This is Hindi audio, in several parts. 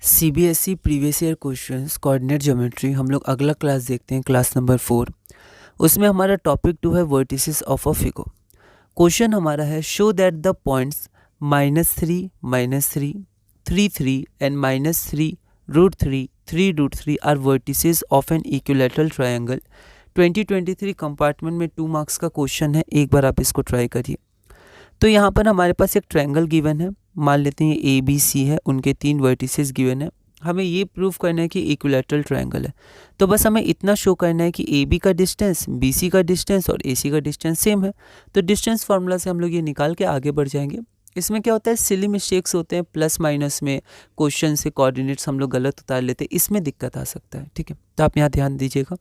CBSE previous year questions coordinate geometry हम लोग अगला क्लास देखते हैं, क्लास नंबर 4। उसमें हमारा टॉपिक 2 है vertices of a figure. Question हमारा है show that the points -3, -3, 3, 3 and -3, √3, 3, √3 are vertices of an equilateral triangle. 2023 compartment में 2 मार्क्स का क्वेश्चन है, एक बार आप इसको ट्राई करिए। तो यहाँ पर हमारे पास एक ट्रायंगल गिवन है, मान लेते हैं ए बी सी है, उनके 3 वर्टिसेस गिवन है। हमें ये प्रूव करना है कि इक्विलैटरल ट्रायंगल है। तो बस हमें इतना शो करना है कि ए बी का डिस्टेंस, बी सी का डिस्टेंस और ए सी का डिस्टेंस सेम है। तो डिस्टेंस फार्मूला से हम लोग ये निकाल के आगे बढ़ जाएंगे। इसमें क्या होता है, सिली मिस्टेक्स होते हैं, प्लस माइनस में क्वेश्चन से कोऑर्डिनेट्स हम लोग गलत उतार लेते हैं, इसमें दिक्कत आ सकता है। ठीक है, तो आप यहाँ ध्यान दीजिएगा।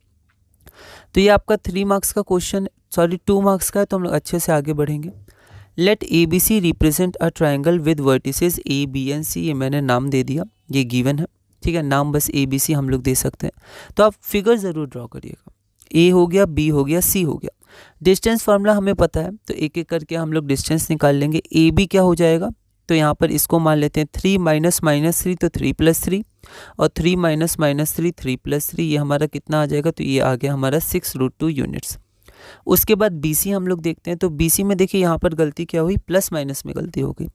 तो ये आपका 3 मार्क्स का क्वेश्चन, सॉरी 2 मार्क्स का है, तो हम लोग अच्छे से आगे बढ़ेंगे। Let A B C represent a triangle with vertices A B and C. ये मैंने नाम दे दिया, ये गिवन है। ठीक है, नाम बस ए बी सी हम लोग दे सकते हैं। तो आप फिगर ज़रूर ड्रॉ करिएगा। ए हो गया, बी हो गया, सी हो गया। डिस्टेंस फार्मूला हमें पता है, तो एक एक करके हम लोग डिस्टेंस निकाल लेंगे। ए बी क्या हो जाएगा, तो यहाँ पर इसको मान लेते हैं 3 -3, तो 3 + 3, और 3 -3, 3 + 3, ये हमारा कितना आ जाएगा, तो ये आ गया हमारा 6√2 यूनिट्स। उसके बाद BC हम लोग देखते हैं। तो BC में देखिए यहाँ पर गलती क्या हुई, प्लस माइनस में गलती हो गई।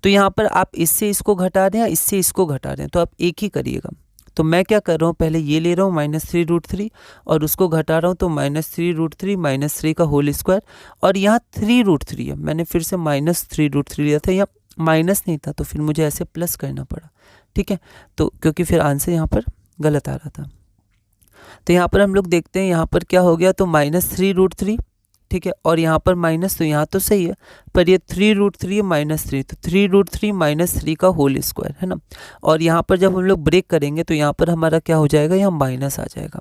तो यहाँ पर आप इससे इसको घटा रहे हैं, इससे इसको घटा रहे हैं, तो आप एक ही करिएगा। तो मैं क्या कर रहा हूँ, पहले ये ले रहा हूँ -3√3 और उसको घटा रहा हूँ, तो -3√3 -3 का होल स्क्वायर, और यहाँ 3√3 है, मैंने फिर से -3√3 लिया था, यहाँ माइनस नहीं था, तो फिर मुझे ऐसे प्लस करना पड़ा। ठीक है, तो क्योंकि फिर आंसर यहाँ पर गलत आ रहा था। तो यहाँ पर हम लोग देखते हैं, यहाँ पर क्या हो गया, तो -3√3। ठीक है, और यहाँ पर माइनस, तो यहाँ तो सही है, पर ये 3√3 -3, तो 3√3 -3 का होल स्क्वायर है ना। और यहाँ पर जब हम लोग ब्रेक करेंगे तो यहाँ पर हमारा क्या हो जाएगा, यहाँ माइनस आ जाएगा।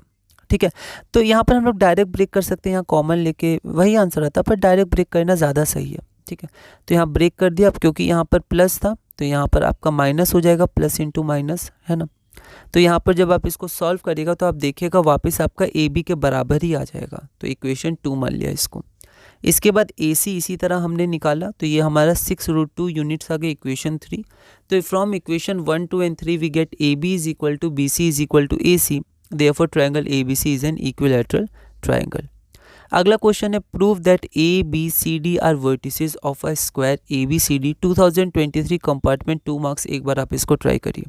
ठीक है, तो यहाँ पर हम लोग डायरेक्ट ब्रेक कर सकते हैं, यहाँ कॉमन लेके वही आंसर आता, पर डायरेक्ट ब्रेक करना ज़्यादा सही है। ठीक है, तो यहाँ ब्रेक कर दिया, अब क्योंकि यहाँ पर प्लस था तो यहाँ पर आपका माइनस हो जाएगा, प्लस इंटू माइनस है ना। तो यहाँ पर जब आप इसको सॉल्व करिएगा तो आप देखिएगा वापस आपका ए बी के बराबर ही आ जाएगा, तो इक्वेशन 2 मान लिया इसको। इसके बाद ए सी इसी तरह हमने निकाला, तो ये हमारा 6√2 यूनिट्स आ गए, इक्वेशन 3। तो from equation 1, 2 and 3 we get A B is equal to B C is equal to A C, therefore triangle A B C is an equilateral triangle. अगला क्वेश्चन है, prove that A B C D are vertices of a square A B C D. 2023 compartment 2 marks, एक बार आप इसको ट्राई करिए।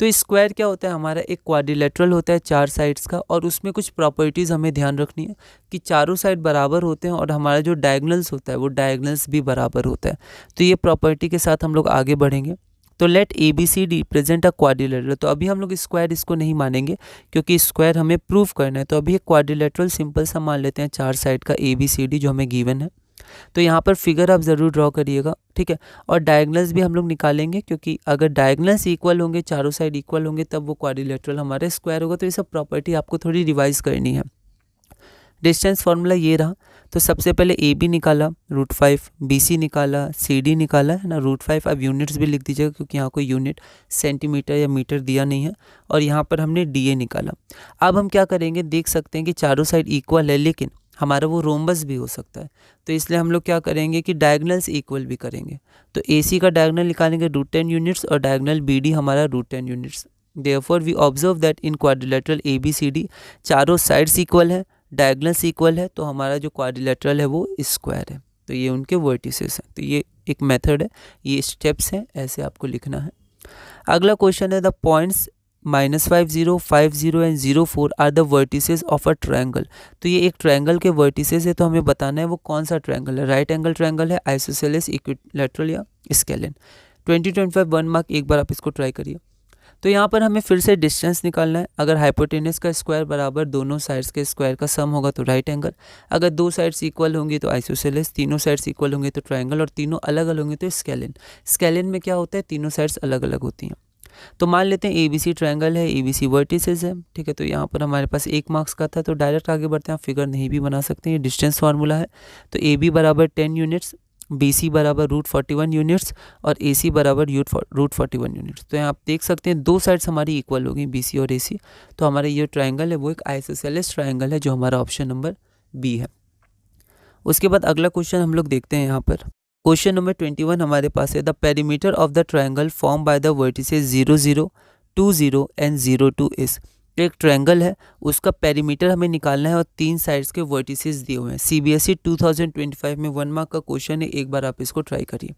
तो स्क्वायर क्या होता है, हमारा एक क्वाड्रिलेटरल होता है 4 साइड्स का, और उसमें कुछ प्रॉपर्टीज़ हमें ध्यान रखनी है कि चारों साइड बराबर होते हैं, और हमारा जो डायगनल्स होता है वो डायगनल्स भी बराबर होता है। तो ये प्रॉपर्टी के साथ हम लोग आगे बढ़ेंगे। तो let A B C represent a quadrilateral. तो अभी हम लोग स्क्वायर इसको नहीं मानेंगे, क्योंकि स्क्वायर हमें प्रूव करना है। तो अभी एक क्वाड्रिलेटरल सिंपल सा मान लेते हैं, 4 साइड का ए बी सी डी जो हमें गिवन है। तो यहाँ पर फिगर आप ज़रूर ड्रॉ करिएगा। ठीक है, और डायगनल्स भी हम लोग निकालेंगे, क्योंकि अगर डायगनल्स इक्वल होंगे, चारों साइड इक्वल होंगे, तब वो क्वाड्रिलेटरल हमारे स्क्वायर होगा। तो ये सब प्रॉपर्टी आपको थोड़ी रिवाइज करनी है। डिस्टेंस फार्मूला ये रहा। तो सबसे पहले ए बी निकाला √5, बी सी निकाला, सी डी निकाला है ना √5। अब यूनिट्स भी लिख दीजिएगा, क्योंकि यहाँ कोई यूनिट सेंटीमीटर या मीटर दिया नहीं है। और यहाँ पर हमने डी ए निकाला। अब हम क्या करेंगे, देख सकते हैं कि चारों साइड इक्वल है, लेकिन हमारा वो रोम्बस भी हो सकता है। तो इसलिए हम लोग क्या करेंगे कि डायगनल्स इक्वल भी करेंगे। तो ए सी का डायगनल निकालेंगे √10 यूनिट्स, और डायगनल बी डी हमारा √10 units. Therefore we observe that in quadrilateral A B C D चारों साइड्स इक्वल है, डायगनल्स इक्वल है, तो हमारा जो क्वाड्रिलेटरल है वो स्क्वायर है। तो ये उनके वर्टिसेस हैं। तो ये एक मेथड है, ये स्टेप्स हैं, ऐसे आपको लिखना है। अगला क्वेश्चन है, the points -5, 0, 5, 0 and 0, 4 are the vertices of a triangle. तो ये एक ट्रायंगल के वर्टिसेस है, तो हमें बताना है वो कौन सा ट्रायंगल है, राइट एंगल ट्रायंगल है, आइसोसेलेस, इक्विलैटरल या स्केलिन। 2025 1 मार्क, एक बार आप इसको ट्राई करिए। तो यहाँ पर हमें फिर से डिस्टेंस निकालना है। अगर हाइपोटेनस का स्क्वायर बराबर दोनों साइड्स के स्क्वायर का सम होगा तो राइट एंगल, अगर 2 साइड्स इक्वल होंगी तो आइसोसेलेस, तीनों साइड्स इक्वल होंगे तो ट्रायंगल, और तीनों अलग अलग होंगे तो स्केलिन। स्केलिन में क्या होता है, तीनों साइड्स अलग अलग होती हैं। तो मान लेते हैं ए बी सी ट्रायंगल है, ए बी सी वर्टिसेस है। ठीक है, तो यहाँ पर हमारे पास 1 मार्क्स का था, तो डायरेक्ट आगे बढ़ते हैं। आप फिगर नहीं भी बना सकते हैं, ये डिस्टेंस फार्मूला है। तो ए बी बराबर 10 यूनिट्स, बी सी बराबर √41 यूनिट्स, और ए सी बराबर √41 यूनिट्स। तो यहाँ आप देख सकते हैं 2 साइड्स हमारी इक्वल होगी, बी सी और ए सी। तो हमारा ये ट्रायंगल है वो एक आइसोसेलेस ट्रायंगल है, जो हमारा ऑप्शन नंबर बी है। उसके बाद अगला क्वेश्चन हम लोग देखते हैं। यहाँ पर क्वेश्चन नंबर 21 हमारे पास है, the perimeter of the triangle form by the vertices 0, 0, 20 and 02 is। एक ट्रायंगल है, उसका पेरीमीटर हमें निकालना है और 3 साइड्स के वर्टिसेस दिए हुए हैं। CBSE 2025 में 1 मार्क का क्वेश्चन है, एक बार आप इसको ट्राई करिए।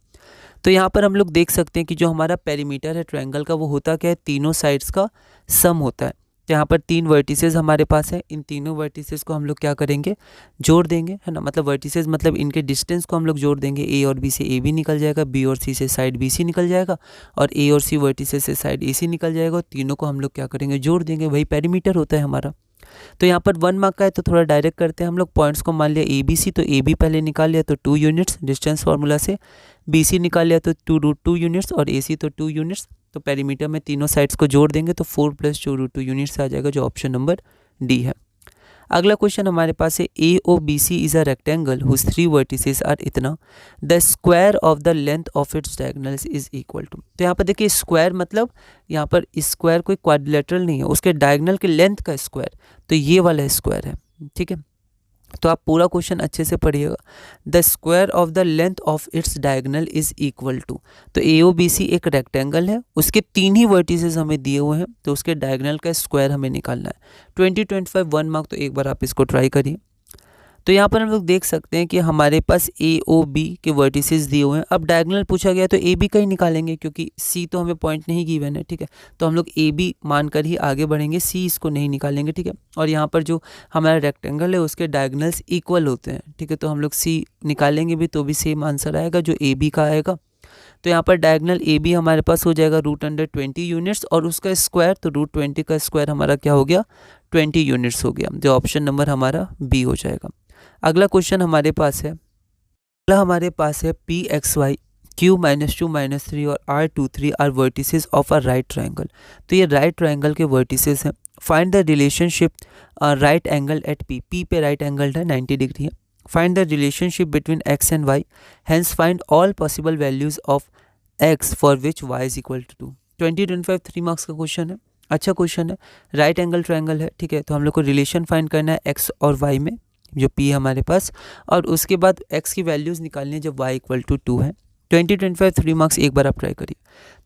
तो यहाँ पर हम लोग देख सकते हैं कि जो हमारा पेरीमीटर है ट्रायंगल का वो होता क्या है, तीनों साइड्स का सम होता है। तो यहाँ पर 3 वर्टिसेस हमारे पास है, इन तीनों वर्टिसेस को हम लोग क्या करेंगे, जोड़ देंगे, है ना। मतलब वर्टिसेस मतलब इनके डिस्टेंस को हम लोग जोड़ देंगे। ए और बी से ए बी निकल जाएगा, बी और सी से साइड बी सी निकल जाएगा, और ए और सी वर्टिसेस से साइड ए सी निकल जाएगा, और तीनों को हम लोग क्या करेंगे, जोड़ देंगे। वही पेरीमीटर होता है हमारा। तो यहाँ पर 1 मार्क का है तो थोड़ा डायरेक्ट करते हैं हम लोग। पॉइंट्स को मान लिया ए बी सी, तो ए बी पहले निकाल लिया तो 2 यूनिट्स डिस्टेंस फार्मूला से, बी सी निकाल लिया तो 2√2 यूनिट्स, और ए सी तो 2 यूनिट्स। तो पेरीमीटर में तीनों साइड्स को जोड़ देंगे तो 4 + 2√2 यूनिट्स आ जाएगा, जो ऑप्शन नंबर डी है। अगला क्वेश्चन हमारे पास है A O B C is a rectangle whose 3 vertices are इतना, the square of the length of its diagonals is equal to. तो यहाँ पर देखिए स्क्वायर मतलब यहाँ पर स्क्वायर कोई क्वाड्रिलेटरल नहीं है, उसके डायगोनल के लेंथ का स्क्वायर, तो ये वाला स्क्वायर है, ठीक है। तो आप पूरा क्वेश्चन अच्छे से पढ़िएगा। The square of the length of its diagonal is equal to, तो AOBC एक रेक्टेंगल है, उसके 3 ही वर्टिसेस हमें दिए हुए हैं, तो उसके डायगोनल का स्क्वायर हमें निकालना है। 2025 1 मार्क, तो एक बार आप इसको ट्राई करिए। तो यहाँ पर हम लोग देख सकते हैं कि हमारे पास AOB के वर्टिसेस दिए हुए हैं। अब डायगोनल पूछा गया तो AB का ही निकालेंगे, क्योंकि C तो हमें पॉइंट नहीं गिवन है, ठीक है। तो हम लोग AB मानकर ही आगे बढ़ेंगे, C इसको नहीं निकालेंगे, ठीक है। और यहाँ पर जो हमारा रेक्टेंगल है उसके डायगोनल्स इक्वल होते हैं, ठीक है। तो हम लोग C निकालेंगे भी तो भी सेम आंसर आएगा जो AB का आएगा। तो यहाँ पर डायगोनल AB हमारे पास हो जाएगा √20 यूनिट्स, और उसका स्क्वायर तो √20 का स्क्वायर हमारा क्या हो गया, 20 यूनिट्स हो गया, जो ऑप्शन नंबर हमारा B हो जाएगा। अगला क्वेश्चन हमारे पास है, PXY Q -2 -3 और R23 are vertices of a right triangle. तो ये राइट ट्रायंगल के वर्टिसेस हैं। Find the relationship right angle at P पे राइट एंगल है 90 डिग्री है। Find the relationship between X and Y, hence find all possible values of X for which Y is equal to 2। 2025 3 marks का क्वेश्चन है, अच्छा क्वेश्चन है। राइट एंगल ट्रायंगल है, ठीक है। तो हम लोग को रिलेशन फाइंड करना है X और Y में, जो P है हमारे पास, और उसके बाद X की वैल्यूज़ निकालनी है जब Y = 2 है। 2025 3 मार्क्स, एक बार आप ट्राई करिए।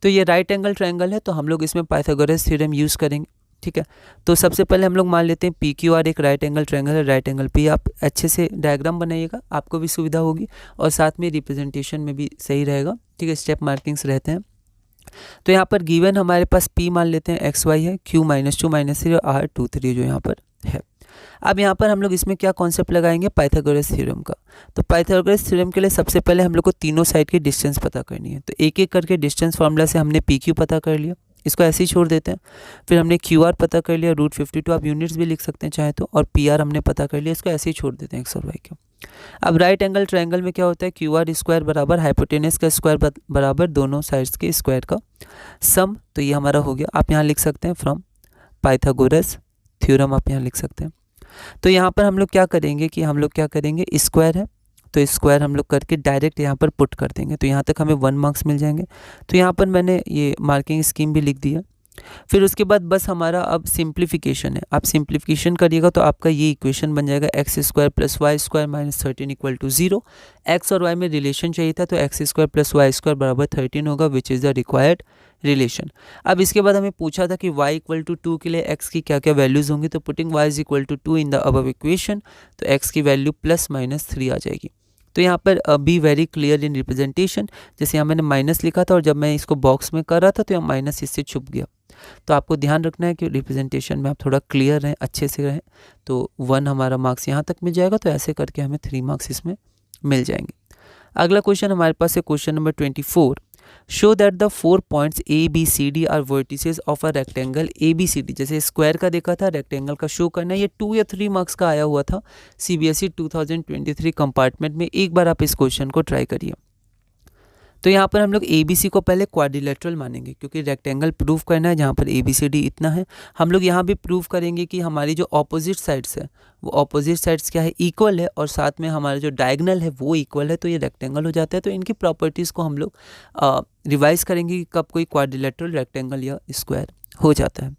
तो ये राइट एंगल ट्रायंगल है, तो हम लोग इसमें पाइथागोरस थ्योरम यूज़ करेंगे, ठीक है। तो सबसे पहले हम लोग मान लेते हैं PQR एक राइट एंगल ट्रायंगल है। राइट एंगल P, आप अच्छे से डायग्राम बनाइएगा, आपको भी सुविधा होगी और साथ में रिप्रेजेंटेशन में भी सही रहेगा, ठीक है। स्टेप मार्किंग्स रहते हैं। तो यहाँ पर गिवन हमारे पास P मान लेते हैं XY है, Q -2 -3 और R23 जो यहाँ पर है। अब यहाँ पर हम लोग इसमें क्या कॉन्सेप्ट लगाएंगे, पाइथागोरस थ्योरम का। तो पाइथागोरस थ्योरम के लिए सबसे पहले हम लोग को तीनों साइड की डिस्टेंस पता करनी है। तो एक एक करके डिस्टेंस फार्मूला से हमने PQ पता कर लिया, इसको ऐसे ही छोड़ देते हैं। फिर हमने QR पता कर लिया, √52 आप यूनिट्स भी लिख सकते हैं चाहे तो, और PR हमने पता कर लिया, इसको ऐसे ही छोड़ देते हैं X और Y को। अब राइट एंगल ट्रायंगल में क्या होता है, QR स्क्वायर बराबर हाइपोटेनस का स्क्वायर बराबर दोनों साइड्स के स्क्वायर का सम। तो ये हमारा हो गया, आप यहाँ लिख सकते हैं फ्रॉम पाइथागोरस थ्योरम, आप यहाँ लिख सकते हैं। तो यहाँ पर हम लोग क्या करेंगे कि हम लोग क्या करेंगे, स्क्वायर है तो स्क्वायर हम लोग करके डायरेक्ट यहाँ पर पुट कर देंगे, तो यहाँ तक हमें 1 मार्क्स मिल जाएंगे। तो यहाँ पर मैंने ये मार्किंग स्कीम भी लिख दिया। फिर उसके बाद बस हमारा अब सिंप्लीफिकेशन है। आप सिंप्लीफिकेशन करिएगा तो आपका ये इक्वेशन बन जाएगा x² + y² - 13 = 0। x और y में रिलेशन चाहिए था, तो x² + y² बराबर 13 होगा, which is the required relation. अब इसके बाद हमें पूछा था कि y = 2 के लिए x की क्या क्या वैल्यूज़ होंगी, तो putting y = 2 in the above equation, तो x की वैल्यू +-3 आ जाएगी। तो यहाँ पर be very clear in representation, जैसे यहाँ मैंने माइनस लिखा था और जब मैं इसको बॉक्स में कर रहा था तो यहाँ माइनस इससे छुप गया। तो आपको ध्यान रखना है कि रिप्रेजेंटेशन में आप थोड़ा क्लियर रहें, अच्छे से रहें, तो 1 हमारा मार्क्स यहाँ तक मिल जाएगा। तो ऐसे करके हमें 3 मार्क्स इसमें मिल जाएंगे। अगला क्वेश्चन हमारे पास है question number 24। Show that the 4 points ABCD are vertices of a rectangle ABCD। जैसे स्क्वायर का देखा था, रेक्टेंगल का शो करना है। ये 2 या 3 मार्क्स का आया हुआ था CBSE 2023 कंपार्टमेंट में। एक बार आप इस क्वेश्चन को ट्राई करिए। तो यहाँ पर हम लोग ABC को पहले क्वाड्रिलेटरल मानेंगे, क्योंकि रेक्टेंगल प्रूव करना है जहाँ पर ABCD इतना है। हम लोग यहाँ भी प्रूव करेंगे कि हमारी जो ऑपोजिट साइड्स है वो ऑपोजिट साइड्स क्या है, इक्वल है, और साथ में हमारा जो डायगोनल है वो इक्वल है, तो ये रेक्टेंगल हो जाता है। तो इनकी प्रॉपर्टीज़ को हम लोग रिवाइज करेंगे कि कब कोई क्वाड्रिलेटरल, रेक्टेंगल या स्क्वायर हो जाता है।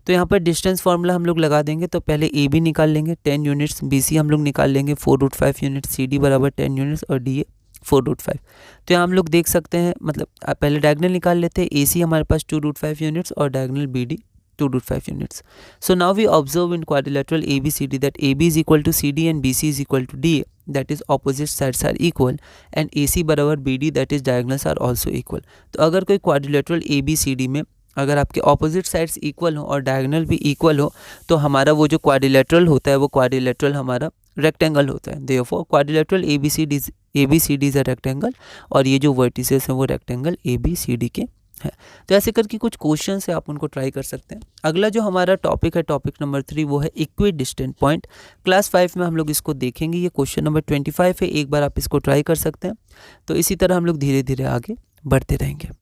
तो यहाँ पर डिस्टेंस फार्मूला हम लोग लगा देंगे। तो पहले AB निकाल लेंगे 10 यूनिट्स, BC हम लोग निकाल लेंगे 4√5 यूनिट्स, CD बराबर 10 यूनिट्स, और DA 4√5। तो यहाँ हम लोग देख सकते हैं, मतलब पहले डायगोनल निकाल लेते हैं। AC हमारे पास 2√5 यूनिट्स और diagonal BD 2√5 units. So now we observe in quadrilateral ABCD that AB is equal to CD and BC is equal to DA, that is opposite sides are equal, and AC बराबर BD that is diagonals are also equal. तो अगर कोई quadrilateral ABCD में अगर आपके ऑपोजिट साइड्स इक्वल हो और डायगोनल भी इक्वल हो तो हमारा वो जो क्वाड्रिलेटरल होता है वो क्वाड्रिलेटरल हमारा रेक्टेंगल होता है। Therefore quadrilateral ABCD is a rectangle और ये जो वर्टिसेस हैं वो रेक्टेंगल ABCD के है। तो ऐसे करके कुछ क्वेश्चंस है, आप उनको ट्राई कर सकते हैं। अगला जो हमारा टॉपिक है, टॉपिक नंबर 3, वो है इक्वी डिस्टेंट पॉइंट। क्लास 5 में हम लोग इसको देखेंगे। ये क्वेश्चन नंबर 25 है, एक बार आप इसको ट्राई कर सकते हैं। तो इसी तरह हम लोग धीरे धीरे आगे बढ़ते रहेंगे।